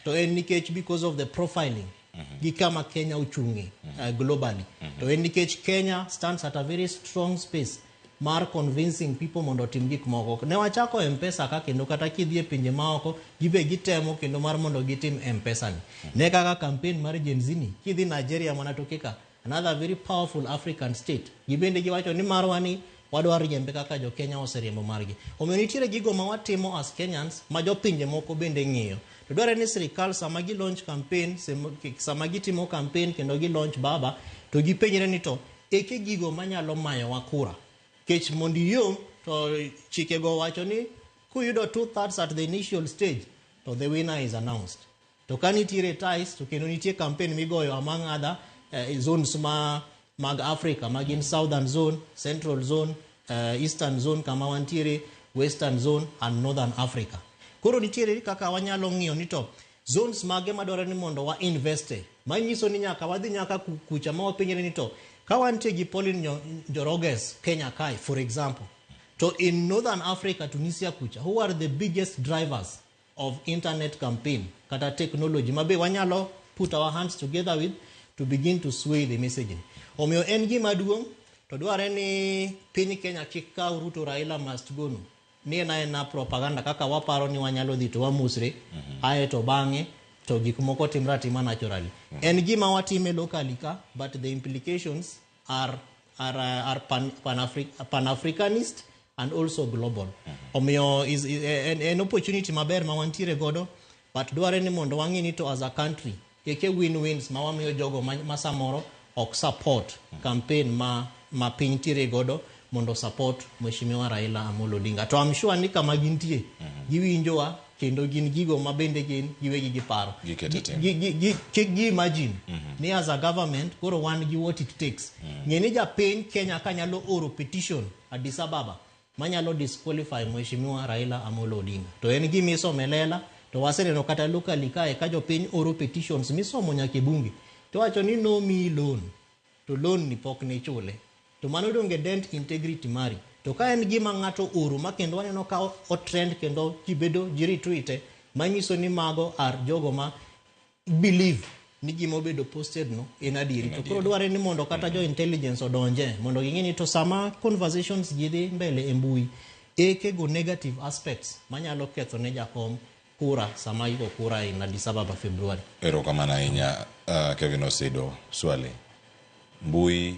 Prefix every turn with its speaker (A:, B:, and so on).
A: to en nikech because of the profiling gi kama Kenya uchungi globally to en nikech Kenya stands at a very strong space mar convincing people mondo tim gik moko. Ne wachako M-Pesa ka kendo kata kidhie pinje maoko gibe gitemo kendo mar mondo gitim M-Pesa ni. Ne kaka campaign mar Gen Z ni kidhi Nigeria mana to kika another very powerful African state. Gibende giwacho ni marwani wadwar riembe kaka jo Kenya oseriembo margi. Omiyo nitiere gigo ma watimo as Kenyans ma jo pinje moko bende ng'iyo. To dware ni sirkal sama gi launch campaign, sama gitimo campaign kendo gi launch baba to gipenjre ni to eke gigo manyalo mayo wakura. Kech mondi yom to chike go wacho ni kuyudo 2/3 at the initial stage to the winner is announced. To kanitiere ties to kendo nitie campaign migoyo among other zones mag Afrika, mag in Southern Zone, Central Zone, Eastern Zone kama wantiere, Western Zone and Northern Africa. Koro nitiere kaka wanyalo ng'iyo ni to zones mage madwaro ni mondo wa investe. Manyiso ni nyaka wadhi nyaka kucha ma wapenjre ni to ka wantie gi Pauline Njoroges Kenya Kai for example. To in Northern Africa, Tunisia kucha, who are the biggest drivers of internet campaign kata technology mabe wanyalo put our hands together with to begin to sway the messaging. Omiyo en gima duong' to dware ni piny Kenya kik kaw Ruto Raila must go no. Ni na propaganda kaka waparo ni wanyalo dhi to wamusre ae to bang'e to gik moko timra tima naturally. En gima watime locally ka, but the implications are pan-Africanist and also global. Omiyo is an opportunity maber ma wantiere godo, but dware ni mondo wang'i ni to as a country eke win-wins ma wamiyo jogo ma samoro ok support campaign ma piny tiere godo mondo support Mheshimiwa Raila Amolo Odinga. To I'm sure ni kama gintie giwinjowa kendo gin gigo ma bende gin giwegi giparo. Gi imagine ni as a government koro wan gi what it takes. Ng'eni japiny Kenya kanyalo oro petition Addis Ababa manyalo disqualify Mheshimiwa Raila Amolo Odinga. To en gima isomelela to waseneno kata locally kae ka jopiny oro petitions misomo nyaka e bunge. To wacho ni no mi loan. To loan ni pok ne chule. To mano donge dent integrity mari. To ka en gima ng'ato oro ma kendo waneno ka o trend kendo jibedo jiritwite manyiso ni mago are jogo ma believe ni gima obedo posted no en adieri. To koro dware ni mondo kata jo intelligence odonje mondo ging'e ni to sama conversations jidhi mbele e mbui eke go negative aspects manyalo ketho ne jakom kura sama yuko kura in Addis Ababa February.
B: Erokamano ahinya Kevin Osido. Swali mbui